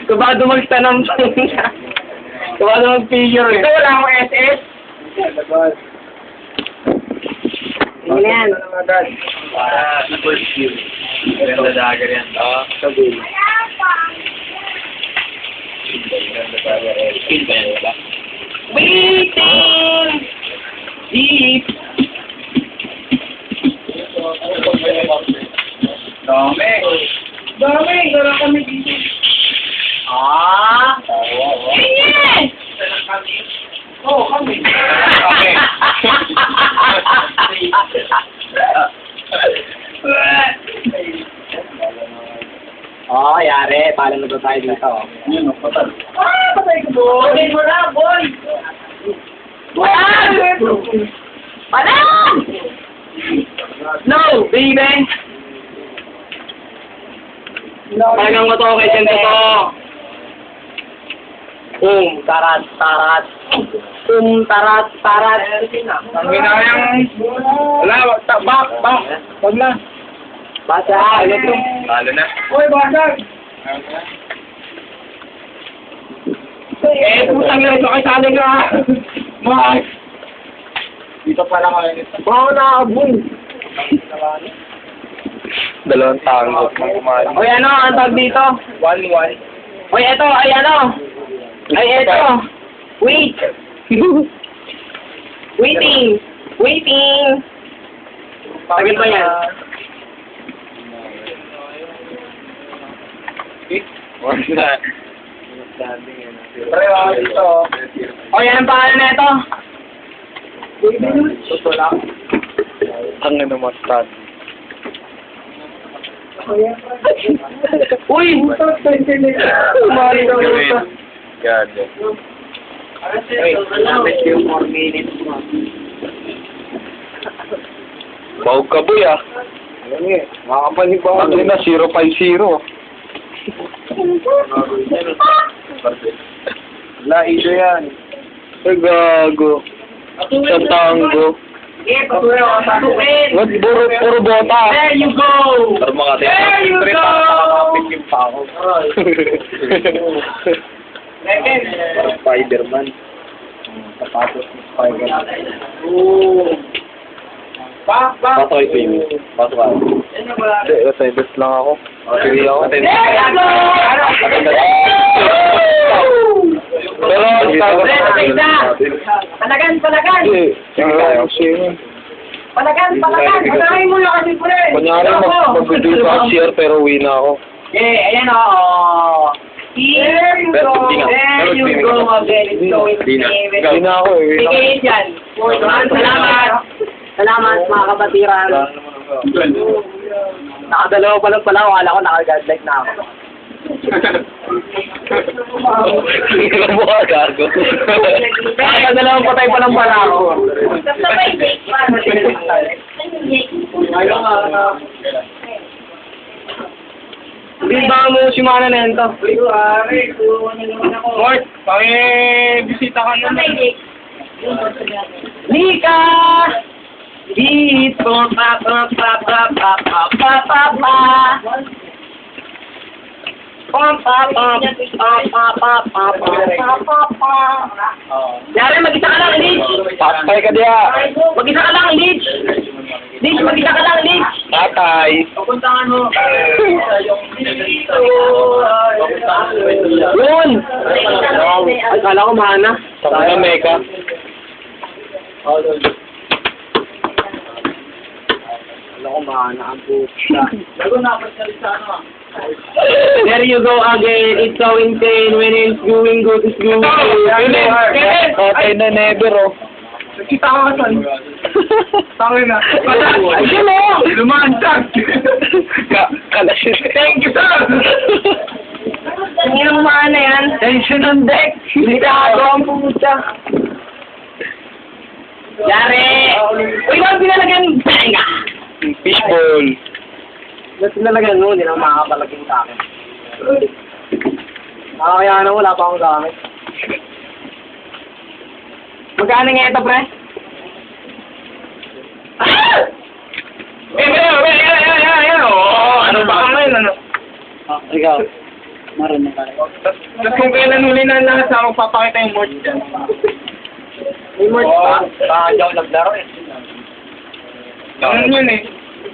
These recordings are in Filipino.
Kabado magtanong pa niya. Kabado mag-figure. Ito, wala akong SS. Tingnan yan. Para na first view. Ganda dagger yan. Sabi. Skin ba yan, diba? Waiting! Deep! Dami! Dami! Gara kami dito. Ah! Yes! Oo, kami. Kami. Oh, yari. Paano na tayo dito? Yun, patay. Patay ko, boy! Patay mo na, boy! Wala! Wala! No, baby! Talagang matoke dyan to. Tarat, tarat. Tarat, tarat. Ang ginayang... Wala, bak. Wag na. Basa. Talo na. Uy, basag! Putang ina ito, kasali ka! Mark! Dito pala kayo nito. Wow, nakabong! Dalawang tango. Kumain. Uy, ano? Ang tawag dito? 1-1. Uy, eto! Ay, ano? Ay, eto! Wait! Waiting! Waiting! Tagal pa yan. Wag na. Pre, dito. O, yan ang pangalan na ito. Tutulak. Ang ano mustard. Uy! Umali ka ito. God. Wait, few more minutes. Bawag ka boy ah. Ano eh, makapanibago. Ano na, 050. Laido yan. Ay, gago. Sa tango. Okay, patuloy ako. Patuloy. What? Puro bota. There you go! Pero mga There you go! nakakapit yung pa ako. Spider-Man. Sapatos ni Spider-Man. Pasok ito yun. Pasok ako. Hindi, attendance lang ako. Sige ako. There you go! Pero, Palagan, palagan! sige tayo. Palagan, palagan! Palagan mo lang kasi po rin! Kunyari, mag-video sa share pero uwi na ako. Yeah, ayan o. There you Pero, go! di na. There you go again. It's going to Di na. be Di na ako eh. Sige yan. Salamat. Salamat mga kabatiran. Nakadalawa pa lang pala. Akala ko naka-godlike na ako. Hindi mo ka gago. Nakadalawang patay pa lang pala ako. Hindi ba mo si Mana na ito? Mort, pakibisita ka naman. Lika! Dito, pa pa pa pa pa pa pa pa pa. Pa pa pa pa pa pa pa pa pa. Yari, mag-isa ka lang, Lidge! Patay ka diya. Mag-isa ka lang, Lidge! Lidge, mag-isa ka lang, Lidge! Tatay. Papuntahan mo. Yun! Ay, kala ko Mana. Saka na meka. Kala ko Mana, ang puta. There you go again. It's so insane when it's going good, it's going good. Okay na never oh. Nagkita ka saan? Tangin na. Ayun o! Lumantag! Thank you sir. Hindi mo Mana yan. Tension on deck! Gago ang puta. Yari! Uy, bakit pinalagyan? Tenga! Fishball. Ba't pinalagyan mo? Hindi na makakapalagyan sa akin. Kaya na wala pa akong gamit. Magkano nga ito, pre? Ano ba? Ikaw. Marunong ka. Tapos kung kailan huli na lahat sa magpapakita yung merch dyan. May merch pa? Baka di ako naglaro eh. Ganun yun eh.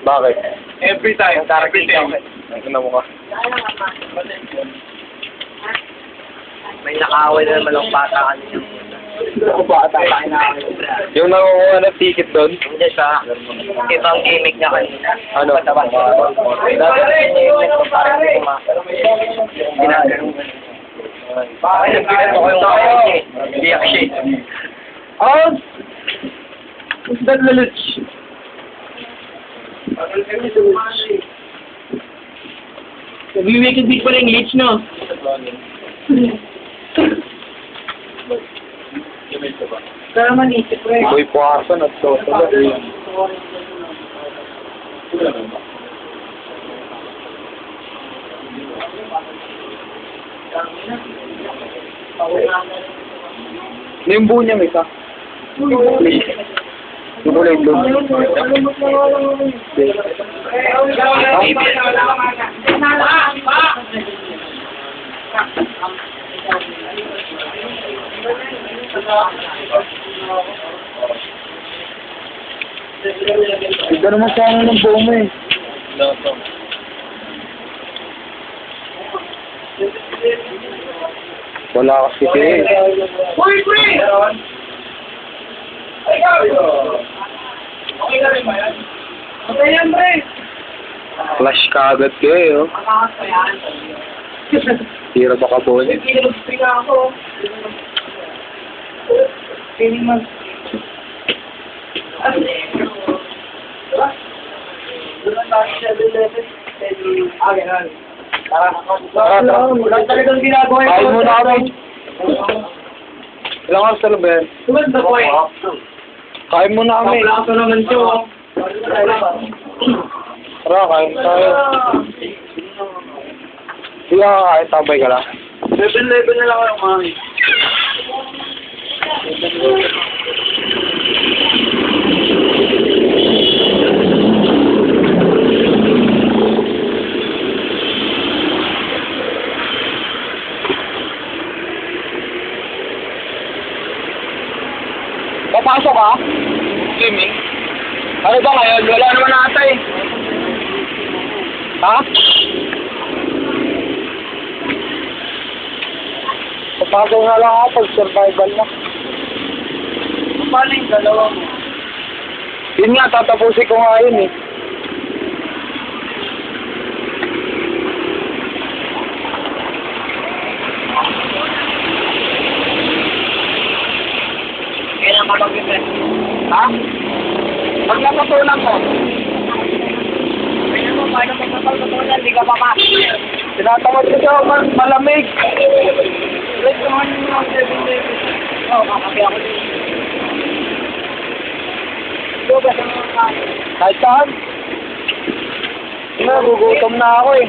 Bakit? Every time. Every time. Ano mo ka? May nakaaway na naman ang bata kanina. Ako bata pa na. Yung nangunguha ng ticket doon? Hindi siya. Ito ang gimmick niya kanina. Ano? Patabas. Dadating niya yung ito para hindi kumakal. Ginagano. Ay, nagbilan mo ko yung kaya eh. Biyak siya eh. Oh! What's that laluch? Nag-wicked big pala yung glitch, no? Kaya naman isip ko eh. Boy Puason at Sotola. Yung buo niya, may isa. Yung kulay blue. Ito naman sa akin ng buo mo eh. Wala kasi eh. Uy, pre! Okay na rin ba yan? Okay yan, pre! Flash ka agad kayo. Tira baka bonus. Pinag-spring ako. Piling mag... Wala talagang ginagawa yung... Kain muna kami. Ilang oras na ba yan? What's the point? Kain muna kami. Wala ka naman siya. Tara, kain tayo. Hindi ka kakain, tabay ka lang. 7-11 na lang ako kumain. Papasok ka? Swimming? Ano ba ngayon? Wala naman ata eh. Ha? Papasok na lang ako pag survival na. Paano yung dalawa mo? Yun nga, tatapusin ko nga yun eh. Kailan ka mag-invest? Ha? Pag natutunan ko, Kailan mo, paano pag natutunan, hindi ka papasok. tinatamad ko siya malamig. Let's go on yung mga 7-11. Oo, kakapi ako din. Ito, ganda mo mga kain. Kahit saan? Nagugutom na ako eh.